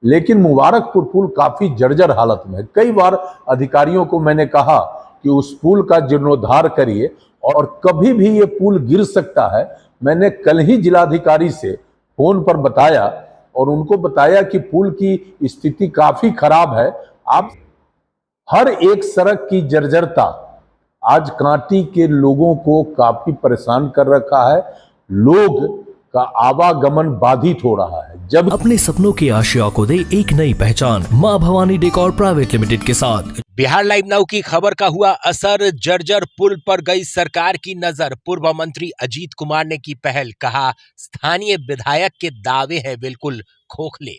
लेकिन मुबारकपुर पुल काफी जर्जर हालत में है। कई बार अधिकारियों को मैंने कहा कि उस पुल का जीर्णोद्धार करिए और कभी भी ये पुल गिर सकता है। मैंने कल ही जिलाधिकारी से फोन पर बताया और उनको बताया कि पुल की स्थिति काफी खराब है। आप हर एक सड़क की जर्जरता आज कांटी के लोगों को काफी परेशान कर रखा है। लोग का आवागमन बाधित हो रहा है। जब अपने सपनों की आशिया को दे एक नई पहचान मां भवानी डेकोर प्राइवेट लिमिटेड के साथ। बिहार लाइव नाउ की खबर का हुआ असर, जर्जर पुल पर गई सरकार की नजर। पूर्व मंत्री अजीत कुमार ने की पहल, कहा स्थानीय विधायक के दावे हैं बिल्कुल खोखले।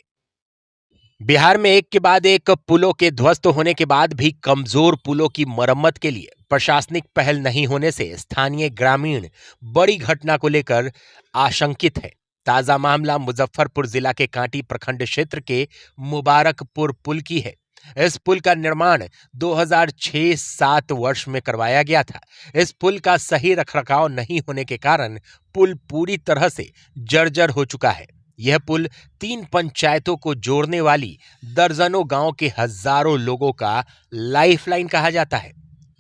बिहार में एक के बाद एक पुलों के ध्वस्त होने के बाद भी कमजोर पुलों की मरम्मत के लिए प्रशासनिक पहल नहीं होने से स्थानीय ग्रामीण बड़ी घटना को लेकर आशंकित है। ताजा मामला मुजफ्फरपुर जिला के कांटी प्रखंड क्षेत्र के मुबारकपुर पुल की है। इस पुल का निर्माण 2006-07 वर्ष में करवाया गया था। इस पुल का सही रखरखाव नहीं होने के कारण पुल पूरी तरह से जर्जर हो चुका है। यह पुल 3 पंचायतों को जोड़ने वाली दर्जनों गांव के हजारों लोगों का लाइफलाइन कहा जाता है।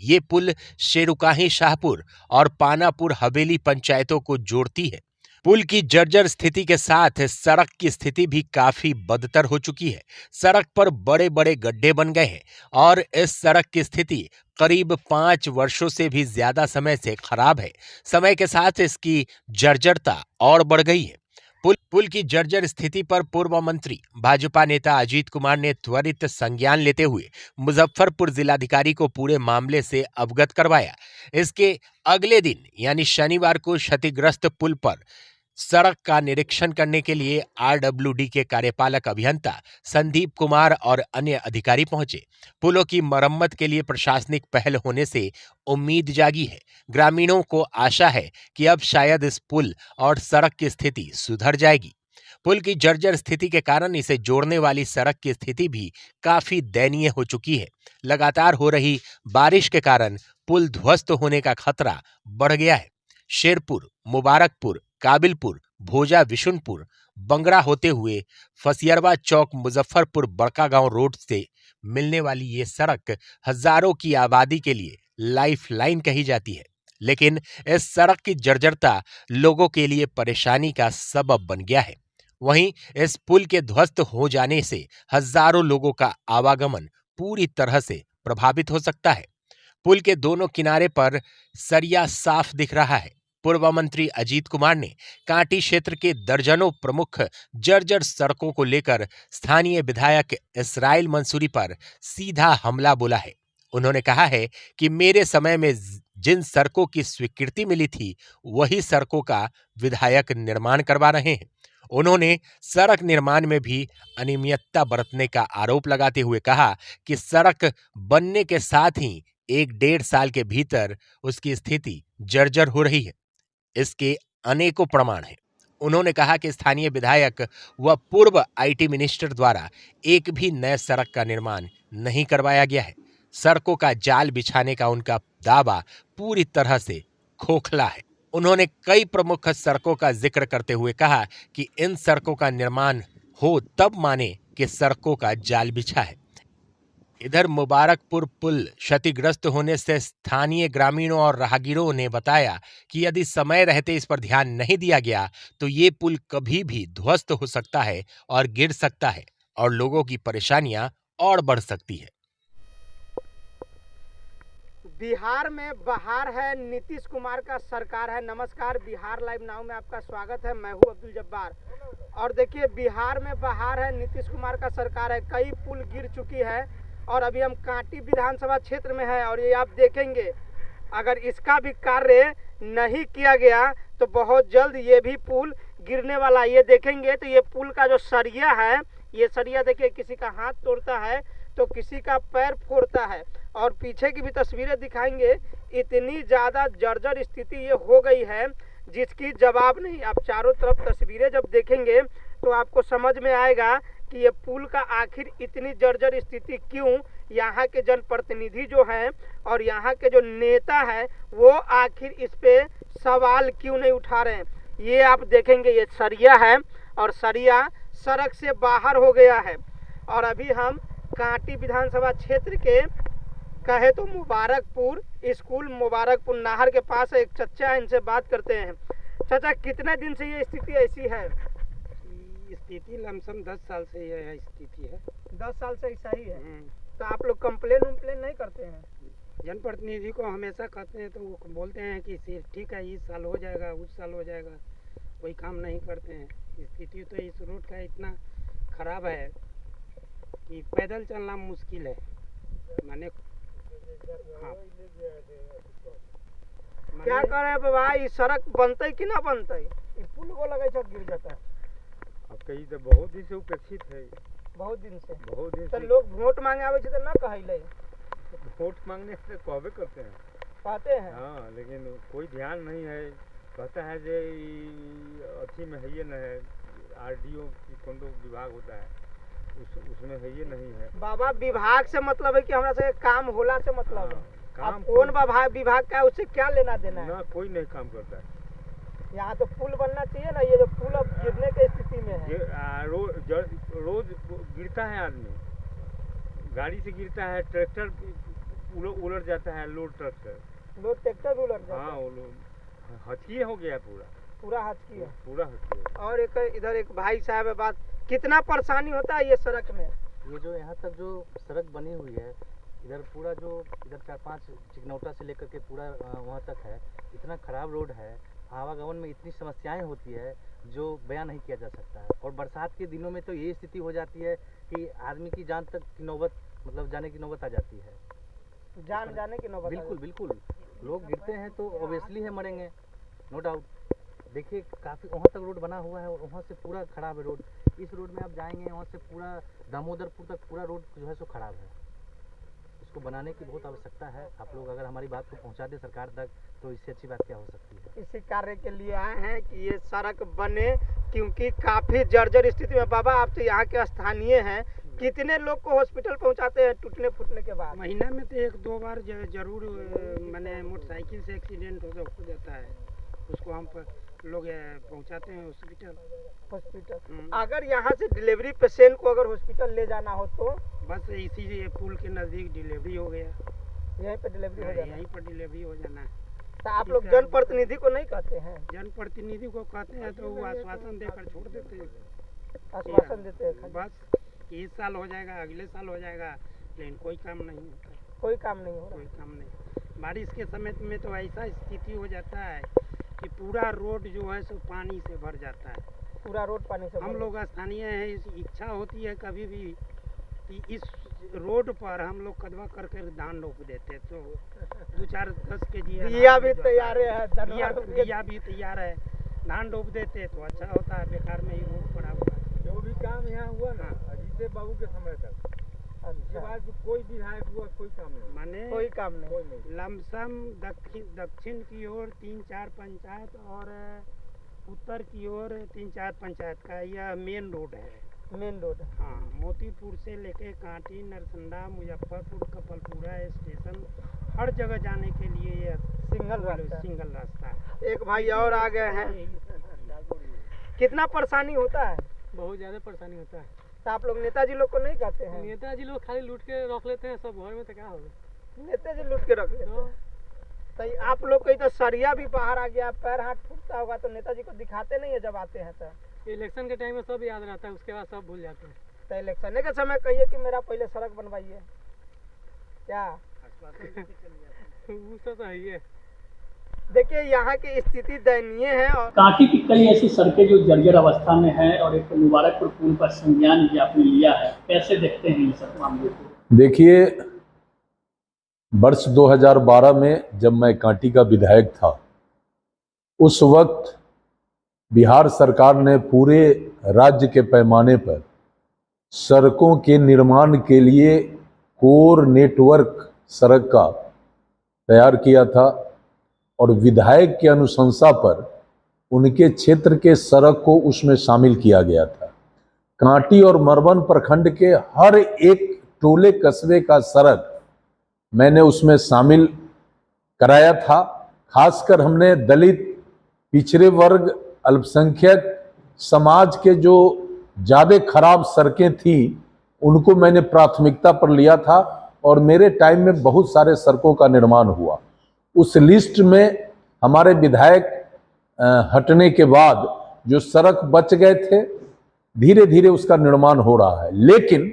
ये पुल शेरुकाही शाहपुर और पानापुर हवेली पंचायतों को जोड़ती है। पुल की जर्जर स्थिति के साथ सड़क की स्थिति भी काफी बदतर हो चुकी है। सड़क पर बड़े बड़े गड्ढे बन गए हैं और इस सड़क की स्थिति करीब 5 वर्षों से भी ज्यादा समय से खराब है। समय के साथ इसकी जर्जरता और बढ़ गई है। पुल की जर्जर स्थिति पर पूर्व मंत्री भाजपा नेता अजीत कुमार ने त्वरित संज्ञान लेते हुए मुजफ्फरपुर जिलाधिकारी को पूरे मामले से अवगत करवाया। इसके अगले दिन यानी शनिवार को क्षतिग्रस्त पुल पर सड़क का निरीक्षण करने के लिए आरडब्ल्यूडी के कार्यपालक अभियंता संदीप कुमार और अन्य अधिकारी पहुंचे। पुलों की मरम्मत के लिए प्रशासनिक पहल होने से उम्मीद जागी है। ग्रामीणों को आशा है कि अब शायद इस पुल और सड़क की स्थिति सुधर जाएगी। पुल की जर्जर स्थिति के कारण इसे जोड़ने वाली सड़क की स्थिति भी काफी दयनीय हो चुकी है। लगातार हो रही बारिश के कारण पुल ध्वस्त होने का खतरा बढ़ गया है। शेरपुर, मुबारकपुर, काबिलपुर, भोजा, विशुनपुर, बंगरा होते हुए फसियरवा चौक मुजफ्फरपुर बड़कागांव रोड से मिलने वाली ये सड़क हजारों की आबादी के लिए लाइफलाइन कही जाती है। लेकिन इस सड़क की जर्जरता लोगों के लिए परेशानी का सबब बन गया है। वहीं इस पुल के ध्वस्त हो जाने से हजारों लोगों का आवागमन पूरी तरह से प्रभावित हो सकता है। पुल के दोनों किनारे पर सरिया साफ दिख रहा है। पूर्व मंत्री अजीत कुमार ने कांटी क्षेत्र के दर्जनों प्रमुख जर्जर सड़कों को लेकर स्थानीय विधायक इसराइल मंसूरी पर सीधा हमला बोला है। उन्होंने कहा है कि मेरे समय में जिन सड़कों की स्वीकृति मिली थी वही सड़कों का विधायक निर्माण करवा रहे हैं। उन्होंने सड़क निर्माण में भी अनियमितता बरतने का आरोप लगाते हुए कहा कि सड़क बनने के साथ ही 1-1.5 साल के भीतर उसकी स्थिति जर्जर हो रही है। इसके अनेकों प्रमाण हैं। उन्होंने कहा कि स्थानीय विधायक व पूर्व आईटी मिनिस्टर द्वारा एक भी नए सड़क का निर्माण नहीं करवाया गया है। सड़कों का जाल बिछाने का उनका दावा पूरी तरह से खोखला है। उन्होंने कई प्रमुख सड़कों का जिक्र करते हुए कहा कि इन सड़कों का निर्माण हो तब माने कि सड़कों का जाल बिछा है। इधर मुबारकपुर पुल क्षतिग्रस्त होने से स्थानीय ग्रामीणों और राहगीरों ने बताया कि यदि समय रहते इस पर ध्यान नहीं दिया गया तो ये पुल कभी भी ध्वस्त हो सकता है और गिर सकता है और लोगों की परेशानियां और बढ़ सकती है। बिहार में बहार है, नीतीश कुमार का सरकार है। नमस्कार, बिहार लाइव नाउ में आपका स्वागत है। मैं हूं अब्दुल जब्बार और देखिए बिहार में बहार है, नीतीश कुमार का सरकार है। कई पुल गिर चुकी है और अभी हम कांटी विधानसभा क्षेत्र में है और ये आप देखेंगे अगर इसका भी कार्य नहीं किया गया तो बहुत जल्द ये भी पुल गिरने वाला। ये देखेंगे तो ये पुल का जो सरिया है, ये सरिया देखिए किसी का हाथ तोड़ता है तो किसी का पैर फोड़ता है। और पीछे की भी तस्वीरें दिखाएंगे, इतनी ज़्यादा जर्जर स्थिति ये हो गई है जिसकी जवाब नहीं। आप चारों तरफ तस्वीरें जब देखेंगे तो आपको समझ में आएगा कि ये पुल का आखिर इतनी जर्जर स्थिति क्यों। यहाँ के जनप्रतिनिधि जो हैं और यहाँ के जो नेता हैं वो आखिर इस पे सवाल क्यों नहीं उठा रहे हैं। ये आप देखेंगे ये सरिया है और सरिया सड़क से बाहर हो गया है और अभी हम कांटी विधानसभा क्षेत्र के कहे तो मुबारकपुर स्कूल मुबारकपुर नाहर के पास एक चचा है, इनसे बात करते हैं। चाचा, कितने दिन से ये स्थिति ऐसी है? स्थिति लमसम 10 साल से यह स्थिति है। 10 साल से ऐसा ही है। तो आप लोग कंप्लेन नहीं करते हैं? जनप्रतिनिधि को हमेशा कहते हैं तो वो बोलते हैं कि ठीक है, इस साल हो जाएगा, उस साल हो जाएगा, कोई काम नहीं करते हैं। स्थिति तो इस रोड का इतना खराब है कि पैदल चलना मुश्किल है। माने हाँ, क्या करे बाबा, ये सड़क बनते कि ना बनते? ये पुल को लगे छत गिर जाता है। अब कहीं तो बहुत दिन से उपेक्षित है, बहुत दिन से। तो से लोग वोट मांगे आवे तो ना कहले? वोट मांगने से कहबे करते हैं, कहते हैं। हाँ, लेकिन कोई ध्यान नहीं है। कहता है जे अच्छी में है ये न है, आरडीओ की कौन विभाग होता है उसमें है ये नहीं है। बाबा, विभाग से मतलब है कि हमरा से काम होला से मतलब है। काम अब कौन विभाग का है, उससे क्या लेना देना है? ना, कोई नहीं काम करता है। यहाँ तो पुल बनना चाहिए ना, ये जो पुल अब गिरने की स्थिति में है। रोज गिरता है आदमी, गाड़ी से गिरता है, ट्रैक्टर उलट जाता है, लोड ट्रक से लोग ट्रैक्टर भी उलट जाता है। हाँ, हथिये हो गया पूरा हचकी है। पूरा हथिये। और एक इधर एक भाई साहब है, बात कितना परेशानी होता है ये सड़क में? ये जो यहाँ तक जो सड़क बनी हुई है, इधर पूरा जो इधर 4-5 चिकनौटा से लेकर के पूरा वहाँ तक है, इतना ख़राब रोड है। आवागमन में इतनी समस्याएं होती है जो बयान नहीं किया जा सकता है। और बरसात के दिनों में तो ये स्थिति हो जाती है कि आदमी की जान तक की नौबत, मतलब जाने की नौबत आ जाती है। जान जाने की नौबत? बिल्कुल बिल्कुल, लोग गिरते हैं तो ऑब्वियसली है मरेंगे, नो डाउट। देखिए काफ़ी वहाँ तक रोड बना हुआ है, वहाँ से पूरा ख़राब है रोड। इस रोड में आप जाएंगे वहाँ से पूरा दामोदरपुर तक पूरा रोड जो है सो ख़राब है। इसको बनाने की बहुत आवश्यकता है। आप लोग अगर हमारी बात को पहुँचा दें सरकार तक तो इससे अच्छी बात क्या हो सकती है। इसी कार्य के लिए आए हैं कि ये सड़क बने, क्योंकि काफ़ी जर्जर स्थिति में। बाबा, आप तो यहाँ के स्थानीय हैं, कितने लोग को हॉस्पिटल पहुँचाते हैं टूटने फूटने के बाद? महीना में तो 1-2 बार जरूर मैंने मोटरसाइकिल से एक्सीडेंट हो जाता है, उसको हम लोग पहुंचाते हैं हॉस्पिटल। अगर यहाँ से डिलीवरी पेशेंट को अगर हॉस्पिटल ले जाना हो तो बस इसी पुल के नज़दीक डिलीवरी हो गया, यहीं पे डिलीवरी हो जाना? यहीं पर डिलीवरी हो जाना है। तो आप लोग जनप्रतिनिधि को नहीं कहते हैं? जनप्रतिनिधि को कहते हैं तो वो आश्वासन देकर छोड़ देते हैं। आश्वासन देते हैं बस कि इस साल हो जाएगा, अगले साल हो जाएगा, लेकिन कोई काम नहीं होता। कोई काम नहीं हो रहा? कोई काम नहीं। बारिश के समय में तो ऐसा स्थिति हो जाता है कि पूरा रोड जो है सो पानी से भर जाता है। पूरा रोड पानी से? हम लोग स्थानीय हैं, इच्छा होती है कभी भी कि इस रोड पर हम लोग कदवा करके धान रोप देते, तो 2-4-10 केजी बिया भी तैयार है, बिया भी तैयार है, धान रोप देते तो अच्छा होता है। बेकार में ही रोड पड़ा हुआ है। जो भी काम यहाँ हुआ ना अजीत बाबू के समय तक, अच्छा, बाद कोई विधायक हुआ कोई काम नहीं, माने कोई काम नहीं। लमसम दक्षिण की ओर 3-4 पंचायत और उत्तर की ओर 3-4 पंचायत का यह मेन रोड है। Main road? हाँ, मोतीपुर से लेके कांटी, नरसंडा, मुजफ्फरपुर, कपलपुरा स्टेशन, हर जगह जाने के लिए यह सिंगल रास्ता है। एक भाई और आ गए हैं, कितना परेशानी होता है? बहुत ज़्यादा परेशानी होता है। तो आप लोग नेताजी लोग को नहीं कहते हैं? नेताजी लोग खाली लूट के रख लेते हैं सब घर में, तो क्या होगा? नेताजी लूट के रख लेते हैं। तो आप लोग कहीं तो सरिया भी बाहर आ गया, पैर हाथ फूटता होगा, तो नेताजी को दिखाते नहीं है जब आते हैं? तो इलेक्शन के टाइम में सब याद रहता है, उसके बाद सब भूल जाते हैं। तो इलेक्शन के समय कहिए कि मेरा पहले सड़क बनवाइए, क्या? वो सब तो है ही है। देखिए यहाँ की स्थिति दयनीय है। और कांटी की कई ऐसी सड़कें जो जर्जर अवस्था में हैं और एक मुबारकपुर पुल पर संज्ञान भी आपने लिया है, कैसे देखते हैं इन सब मामलों को? देखिए, वर्ष 2012 में जब मैं कांटी का विधायक था, उस वक्त बिहार सरकार ने पूरे राज्य के पैमाने पर सड़कों के निर्माण के लिए कोर नेटवर्क सड़क का तैयार किया था और विधायक की अनुशंसा पर उनके क्षेत्र के सड़क को उसमें शामिल किया गया था। कांटी और मरवन प्रखंड के हर एक टोले कस्बे का सड़क मैंने उसमें शामिल कराया था। खासकर हमने दलित, पिछड़े वर्ग, अल्पसंख्यक समाज के जो ज़्यादा खराब सड़कें थी उनको मैंने प्राथमिकता पर लिया था और मेरे टाइम में बहुत सारे सड़कों का निर्माण हुआ। उस लिस्ट में हमारे विधायक हटने के बाद जो सड़क बच गए थे, धीरे धीरे उसका निर्माण हो रहा है। लेकिन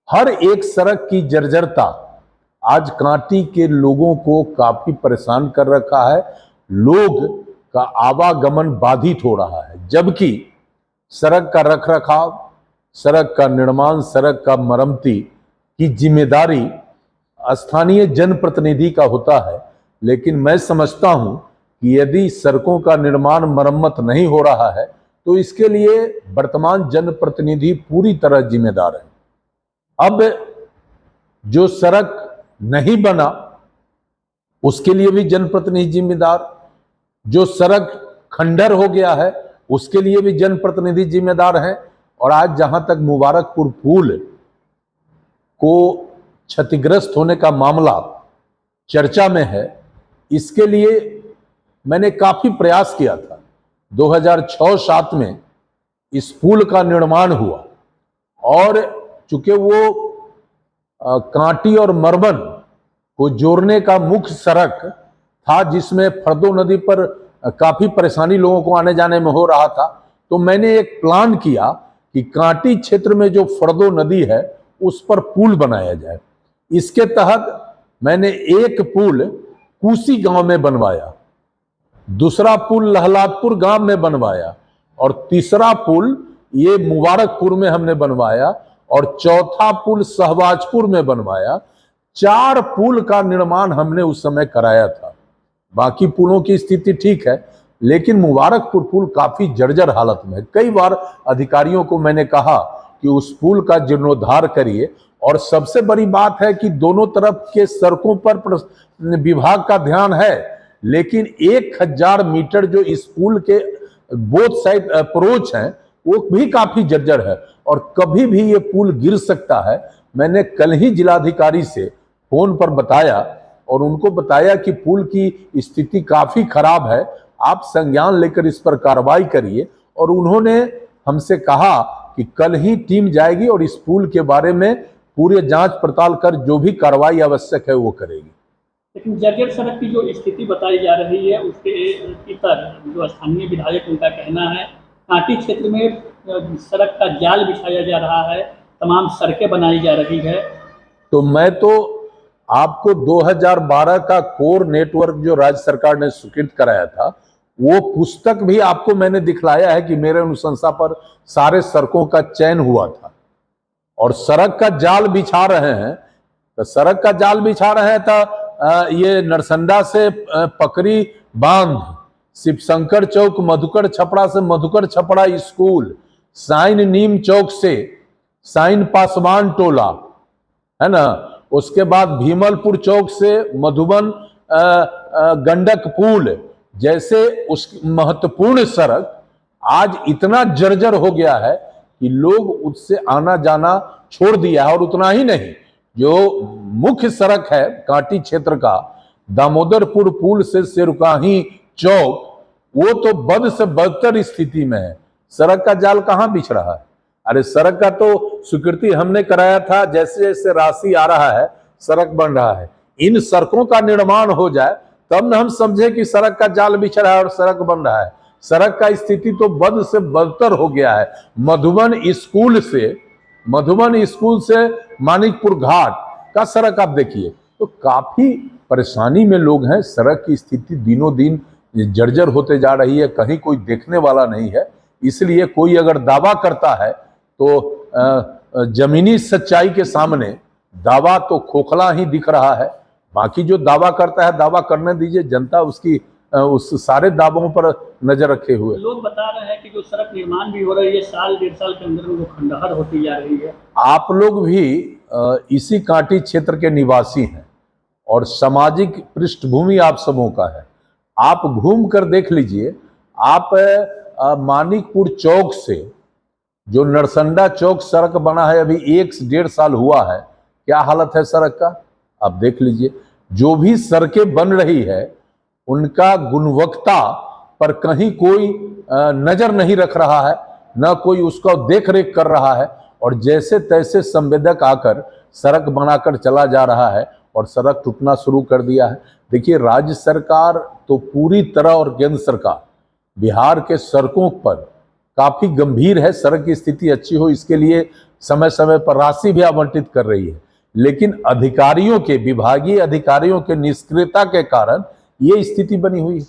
हर एक सड़क की जर्जरता आज कांटी के लोगों को काफी परेशान कर रखा है। लोग का आवागमन बाधित हो रहा है, जबकि सड़क का रखरखाव, सड़क का निर्माण, सड़क का मरम्मती की जिम्मेदारी स्थानीय जनप्रतिनिधि का होता है। लेकिन मैं समझता हूं कि यदि सड़कों का निर्माण मरम्मत नहीं हो रहा है तो इसके लिए वर्तमान जनप्रतिनिधि पूरी तरह जिम्मेदार है। अब जो सड़क नहीं बना उसके लिए भी जनप्रतिनिधि जिम्मेदार, जो सड़क खंडर हो गया है उसके लिए भी जनप्रतिनिधि जिम्मेदार हैं। और आज जहां तक मुबारकपुर पुल को क्षतिग्रस्त होने का मामला चर्चा में है, इसके लिए मैंने काफी प्रयास किया था। 2006-07 में इस पुल का निर्माण हुआ और चूंकि वो कांटी और मरबन को जोड़ने का मुख्य सड़क था, जिसमें फरदो नदी पर काफी परेशानी लोगों को आने जाने में हो रहा था, तो मैंने एक प्लान किया कि कांटी क्षेत्र में जो फरदो नदी है उस पर पुल बनाया जाए। इसके तहत मैंने एक पुल कूसी गांव में बनवाया, दूसरा पुल लहलादपुर गांव में बनवाया और तीसरा पुल ये मुबारकपुर में हमने बनवाया और चौथा पुल सहबाजपुर में बनवाया। 4 पुल का निर्माण हमने उस समय कराया था। बाकी पुलों की स्थिति ठीक है, लेकिन मुबारकपुर पुल काफी जर्जर हालत में है। कई बार अधिकारियों को मैंने कहा कि उस पुल का जीर्णोद्धार करिए, और सबसे बड़ी बात है कि दोनों तरफ के सड़कों पर विभाग का ध्यान है, लेकिन 1000 मीटर जो इस पुल के बोथ साइड अप्रोच हैं वो भी काफी जर्जर है और कभी भी ये पुल गिर सकता है। मैंने कल ही जिलाधिकारी से फोन पर बताया और उनको बताया कि पुल की स्थिति काफी खराब है, आप संज्ञान लेकर इस पर कार्रवाई करिए। और उन्होंने हमसे कहा कि कल ही टीम जाएगी और इस पुल के बारे में पूरे जांच पड़ताल कर जो भी कार्रवाई आवश्यक है वो करेगी। लेकिन जर्जर सड़क की जो स्थिति बताई जा रही है उसके पर जो स्थानीय विधायक उनका कहना है कांटी क्षेत्र में सड़क का जाल बिछाया जा रहा है, तमाम सड़कें बनाई जा रही है। तो मैं तो आपको 2012 का कोर नेटवर्क जो राज्य सरकार ने स्वीकृत कराया था वो पुस्तक भी आपको मैंने दिखलाया है कि मेरे अनुशंसा पर सारे सड़कों का चयन हुआ था और सड़क का जाल बिछा रहे हैं। तो सड़क का जाल बिछा रहे हैं तो ये नरसंडा से पकड़ी बांध, शिवशंकर चौक मधुकर छपड़ा से मधुकर छपड़ा स्कूल, साइन नीम चौक से साइन पासवान टोला है ना, उसके बाद भीमलपुर चौक से मधुबन गंडक पुल जैसे उस महत्वपूर्ण सड़क आज इतना जर्जर हो गया है कि लोग उससे आना जाना छोड़ दिया है। और उतना ही नहीं, जो मुख्य सड़क है कांटी क्षेत्र का दामोदरपुर पुल से सिरकाही चौक, वो तो बद से बदतर स्थिति में है। सड़क का जाल कहां बिछ रहा है? अरे सड़क का तो स्वीकृति हमने कराया था, जैसे जैसे राशि आ रहा है सड़क बन रहा है। इन सड़कों का निर्माण हो जाए तब न हम समझे कि सड़क का जाल बिछ रहा है और सड़क बन रहा है। सड़क का स्थिति तो बद से बदतर हो गया है। मधुबन स्कूल से मानिकपुर घाट का सड़क आप देखिए तो काफी परेशानी में लोग हैं। सड़क की स्थिति दिनों दिन जर्जर होते जा रही है, कहीं कोई देखने वाला नहीं है। इसलिए कोई अगर दावा करता है तो जमीनी सच्चाई के सामने दावा तो खोखला ही दिख रहा है। बाकी जो दावा करता है दावा करने दीजिए, जनता उसकी उस सारे दावों पर नजर रखे हुए। लोग बता रहे हैं कि जो सड़क निर्माण भी हो रही है साल 1.5 साल के अंदर वो खंडहर होती जा रही है। आप लोग भी इसी कांटी क्षेत्र के निवासी हैं और सामाजिक पृष्ठभूमि आप सबों का है। आप घूम कर देख लीजिए, आप मानिकपुर चौक से जो नरसंडा चौक सड़क बना है अभी 1-1.5 साल हुआ है, क्या हालत है सड़क का आप देख लीजिए। जो भी सड़कें बन रही है उनका गुणवत्ता पर कहीं कोई नजर नहीं रख रहा है, न कोई उसका देख रेख कर रहा है। और जैसे तैसे संवेदक आकर सड़क बनाकर चला जा रहा है और सड़क टूटना शुरू कर दिया है। देखिए, राज्य सरकार तो पूरी तरह और केंद्र सरकार बिहार के सड़कों पर काफी गंभीर है, सड़क की स्थिति अच्छी हो इसके लिए समय समय पर राशि भी आवंटित कर रही है, लेकिन अधिकारियों के, विभागीय अधिकारियों के निष्क्रियता के कारण ये स्थिति बनी हुई है।